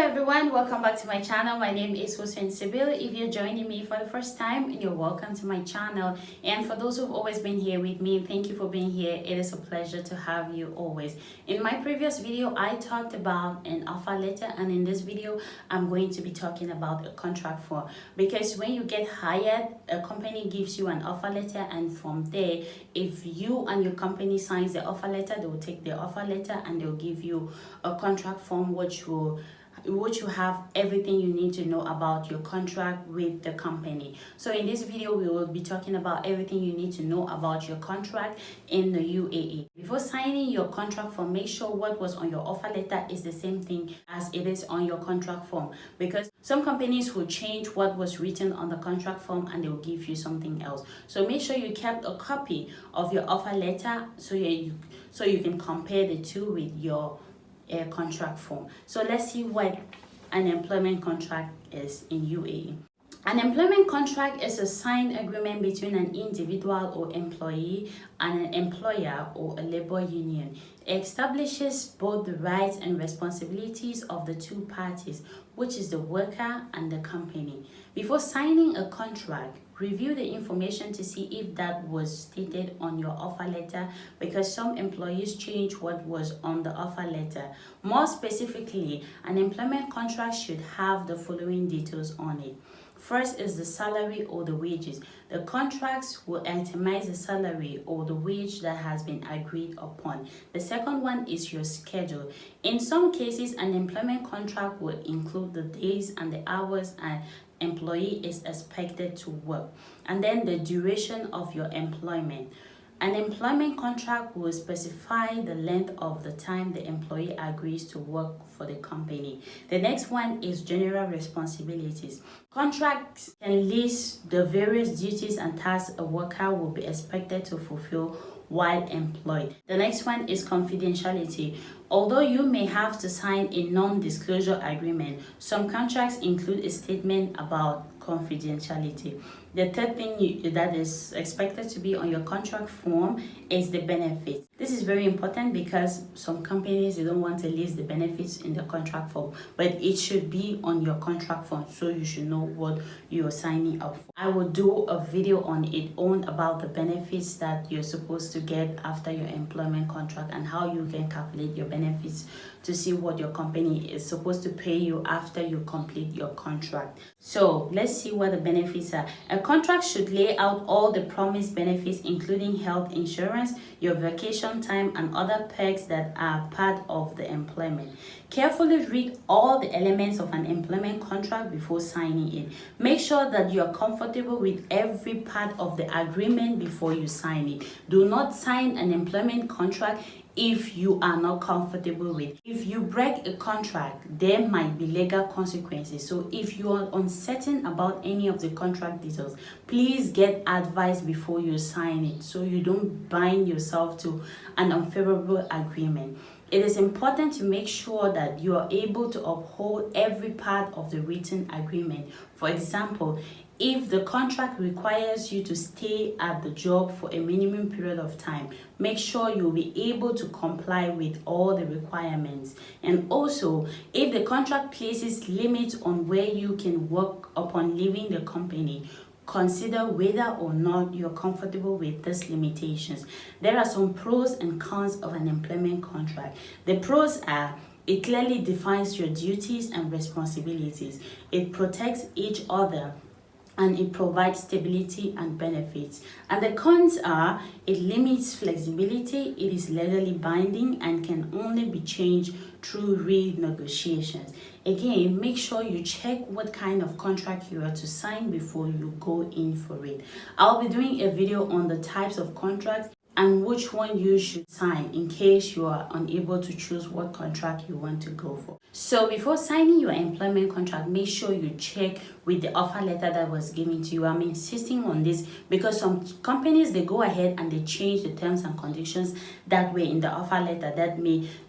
everyone, welcome back to my channel. My name is Hussein Sibyl. If you're joining me for the first time, you're welcome to my channel. And for those who've always been here with me, thank you for being here. It is a pleasure to have you always. In my previous video, I talked about an offer letter, and in this video, I'm going to be talking about a contract form. Because when you get hired, a company gives you an offer letter, and from there, if you and your company signs the offer letter, they will take the offer letter and they'll give you a contract form which will have everything you need to know about your contract with the company. So in this video, we will be talking about everything you need to know about your contract in the UAE. Before signing your contract form, make sure what was on your offer letter is the same thing as it is on your contract form, because some companies will change what was written on the contract form and they will give you something else. So make sure you kept a copy of your offer letter so you can compare the two with your contract form. So let's see what an employment contract is in UAE. An employment contract is a signed agreement between an individual or employee and an employer or a labor union. It establishes both the rights and responsibilities of the two parties, which is the worker and the company. Before signing a contract, review the information to see if that was stated on your offer letter, because some employees change what was on the offer letter. More specifically, an employment contract should have the following details on it. First is the salary or the wages. The contracts will itemize the salary or the wage that has been agreed upon. The second one is your schedule. In some cases, an employment contract will include the days and the hours an employee is expected to work, and then the duration of your employment. An employment contract will specify the length of the time the employee agrees to work for the company. The next one is general responsibilities. Contracts can list the various duties and tasks a worker will be expected to fulfill while employed. The next one is confidentiality. Although you may have to sign a non-disclosure agreement, some contracts include a statement about confidentiality. The third thing that is expected to be on your contract form is the benefits. This is very important because some companies, they don't want to list the benefits in the contract form, but it should be on your contract form, so you should know what you're signing up for. I will do a video on its own about the benefits that you're supposed to get after your employment contract and how you can calculate your benefits to see what your company is supposed to pay you after you complete your contract. So let's see what the benefits are. A contract should lay out all the promised benefits, including health insurance, your vacation time, and other perks that are part of the employment. Carefully read all the elements of an employment contract before signing it. Make sure that you are comfortable with every part of the agreement before you sign it. Do not sign an employment contract if you are not comfortable with. If you break a contract, there might be legal consequences. So if you are uncertain about any of the contract details, please get advice before you sign it so you don't bind yourself to an unfavorable agreement. It is important to make sure that you are able to uphold every part of the written agreement. For example, if the contract requires you to stay at the job for a minimum period of time, make sure you'll be able to comply with all the requirements. And also, if the contract places limits on where you can work upon leaving the company, consider whether or not you're comfortable with these limitations. There are some pros and cons of an employment contract. The pros are: it clearly defines your duties and responsibilities. It protects each other, and it provides stability and benefits. And the cons are: it limits flexibility, it is legally binding, and can only be changed through renegotiations. Again, make sure you check what kind of contract you are to sign before you go in for it. I'll be doing a video on the types of contracts and which one you should sign in case you are unable to choose what contract you want to go for. So before signing your employment contract, make sure you check with the offer letter that was given to you. I'm insisting on this because some companies, they go ahead and they change the terms and conditions that were in the offer letter.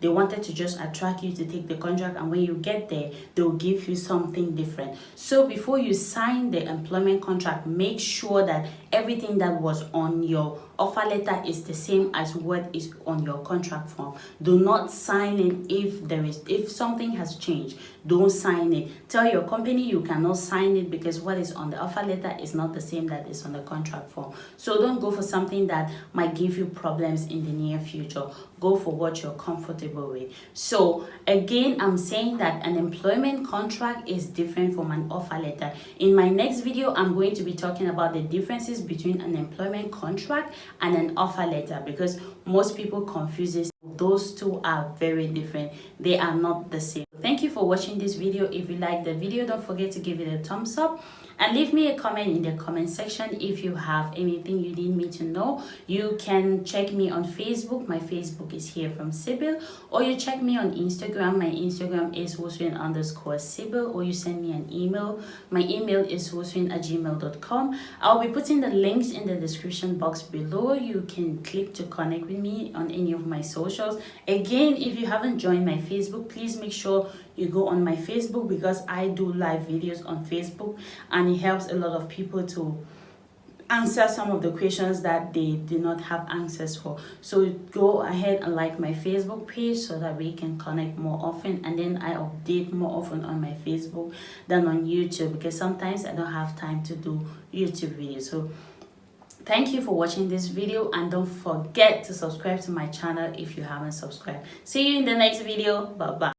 They wanted to just attract you to take the contract, and when you get there, they'll give you something different. So before you sign the employment contract, make sure that everything that was on your offer letter is the same as what is on your contract form. Do not sign it if something has changed. don't sign it. Tell your company you cannot sign it because what is on the offer letter is not the same that is on the contract form. So don't go for something that might give you problems in the near future. Go for what you're comfortable with. So again, I'm saying that an employment contract is different from an offer letter. In my next video, I'm going to be talking about the differences between an employment contract and an offer letter, because most people confuse this. Those two are very different. They are not the same. Thank you for watching this video. If you like the video, don't forget to give it a thumbs up and leave me a comment in the comment section if you have anything you need me to know. You can check me on Facebook. My Facebook is here from Sybil, or you check me on Instagram. My Instagram is hoswin_Sybil, or you send me an email. My email is hoswin@gmail.com. I'll be putting the links in the description box below. You can click to connect with me on any of my socials. Again, if you haven't joined my Facebook, please make sure you go on my Facebook, because I do live videos on Facebook and it helps a lot of people to answer some of the questions that they did not have answers for. So go ahead and like my Facebook page so that we can connect more often, and then I update more often on my Facebook than on YouTube, because sometimes I don't have time to do YouTube videos. So thank you for watching this video, and don't forget to subscribe to my channel if you haven't subscribed. See you in the next video. Bye bye.